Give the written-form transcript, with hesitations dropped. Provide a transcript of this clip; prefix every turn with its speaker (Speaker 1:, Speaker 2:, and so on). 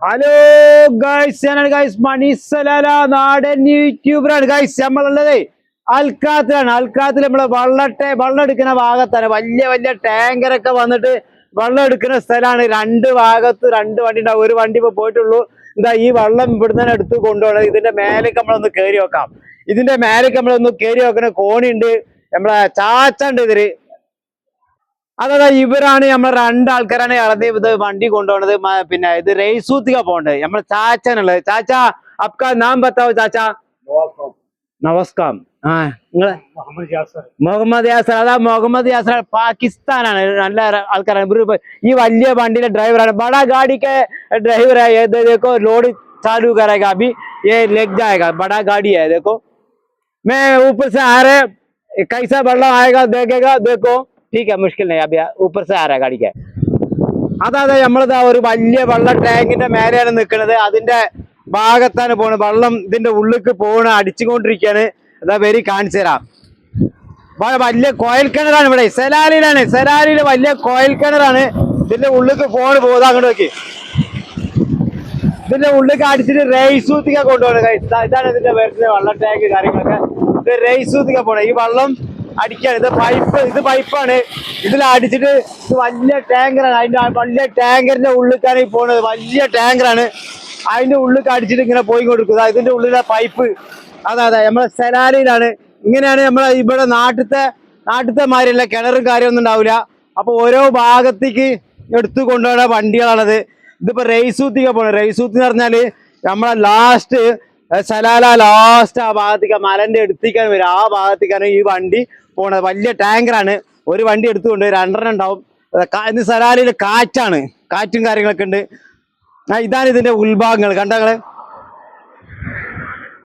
Speaker 1: Hello guys, ഞാനാണ് guys മണിസലാല നാടൻ യൂട്യൂബറാണ് guys. നമ്മളുള്ളത് അൽക്കാത്തിലാണ്. അൽക്കാത്തിൽ നമ്മളെ വെള്ളം എടുക്കുന്ന ഭാഗത്താണ്. വലിയ വലിയ ടാങ്കറൊക്കെ വന്നിട്ട് വെള്ളം എടുക്കുന്ന സ്ഥലമാണ്. രണ്ട് ഭാഗത്ത് രണ്ട് വണ്ടി ഉണ്ടാവും. ഒരു വണ്ടി ഇപ്പൊ പോയിട്ടുള്ളൂ. എന്താ ഈ വെള്ളം ഇവിടുന്ന് തന്നെ എടുത്ത് കൊണ്ടുപോകണം. ഇതിന്റെ മേലേക്ക് നമ്മളൊന്ന് കയറി വെക്കാം. ഇതിന്റെ മേലേക്ക് നമ്മളൊന്ന് കയറി വെക്കണ കോണിണ്ട്. നമ്മളെ ചാച്ചുണ്ട് ഇതില്. അതാ ഇവരാണ് നമ്മളെ രണ്ടാൾക്കാരാണ് ഇളതി ഇത് വണ്ടി കൊണ്ടുപോണത്. പിന്നെ ഇത് റെയ്സൂത്തിക പോണ്ടത്. നമ്മളെ ചാച്ചനുള്ളത്. ചാച്ചാ അപ്കാ നാം ബത്താവോ ചാച്ചാ. നമസ്കാരം. നിങ്ങളെ മുഹമ്മദ് യാസർ. അതാ മുഹമ്മദ് യാസർ പാകിസ്ഥാനാണ്. നല്ല ആൾക്കാരാണ്. ഈ വലിയ വണ്ടിയുടെ ഡ്രൈവറാണ്. ബടാ ഗാഡിക്ക് ड्राइवर है। देखो लोड चालू करेगा अभी, ये लग जाएगा। बड़ा गाड़ी है देखो। मैं ऊपर से आ रहे कैसा बल्ला आएगा देखेगा देखो। ठीक है, मुश्किल नहीं, अभी ऊपर से आ रहा है गाड़ी के. അതാ നമ്മളതാ ഒരു വലിയ വെള്ളം ടാങ്കിന്റെ മേലെയാണ് നിൽക്കുന്നത്. അതിന്റെ ഭാഗത്താണ് പോണത്. വെള്ളം ഇതിന്റെ ഉള്ളിലേക്ക് പോണ അടിച്ചുകൊണ്ടിരിക്കുകയാണ്. അതാ വരി കാണിച്ചു തരാം. വലിയ കോയൽ കിണറാണ് ഇവിടെ. സെലാലിയിലാണ്. സെലാലിയില് വലിയ കോയൽ കിണറാണ്. ഇതിന്റെ ഉള്ളിലേക്ക് പോകുന്നത് അങ്ങോട്ട് നോക്കി. ഇതിന്റെ ഉള്ളിലേക്ക് അടിച്ചിട്ട് റെയ്സൂത്തിക്ക കൊണ്ടുപോകണം. ഇതാണ് ഇതിന്റെ വരുന്നത് വെള്ളം ടാങ്ക് കാര്യങ്ങളൊക്കെ. ഇത് റെയ്സൂത്തിക്ക പോണേ. ഈ വെള്ളം അടിക്കാണ്. ഇത് പൈപ്പാണ്. ഇതിൽ അടിച്ചിട്ട് ഇത് വലിയ ടാങ്കറാണ്. അതിന്റെ വലിയ ടാങ്കറിന്റെ ഉള്ളിലേക്കാണ് ഈ പോണത്. വലിയ ടാങ്കറാണ്. അതിന്റെ ഉള്ളിലേക്ക് അടിച്ചിട്ട് ഇങ്ങനെ പോയി കൊടുക്കുക. ഇതിന്റെ ഉള്ളിലെ പൈപ്പ് അതെ നമ്മളെ സെലാലിയിലാണ്. ഇങ്ങനെയാണ് നമ്മളെ ഇവിടെ നാട്ടിലത്തെ മാതിരിയല്ല. കിണറും കാര്യമൊന്നും ഉണ്ടാവില്ല. അപ്പൊ ഓരോ ഭാഗത്തേക്ക് എടുത്തു കൊണ്ടുപോകുന്ന വണ്ടികളാണത്. ഇതിപ്പോ റെയ്സൂത്തിക്ക പോണത്. റെയ്സൂത്തി എന്ന് പറഞ്ഞാല് നമ്മളെ ലാസ്റ്റ് സലാല ലാസ്റ്റ് ആ ഭാഗത്തേക്ക് മലന്റെ എടുത്തേക്കാണ് വരും. ആ ഭാഗത്തേക്കാണ് ഈ വണ്ടി പോണത്. വലിയ ടാങ്കറാണ്. ഒരു വണ്ടി എടുത്തുകൊണ്ട് 2 ഉണ്ടാവും. സലാലില് കാറ്റാണ്. കാറ്റും കാര്യങ്ങളൊക്കെ ഉണ്ട്. ഇതാണ് ഇതിന്റെ ഉൾഭാഗങ്ങൾ. കണ്ടങ്ങള്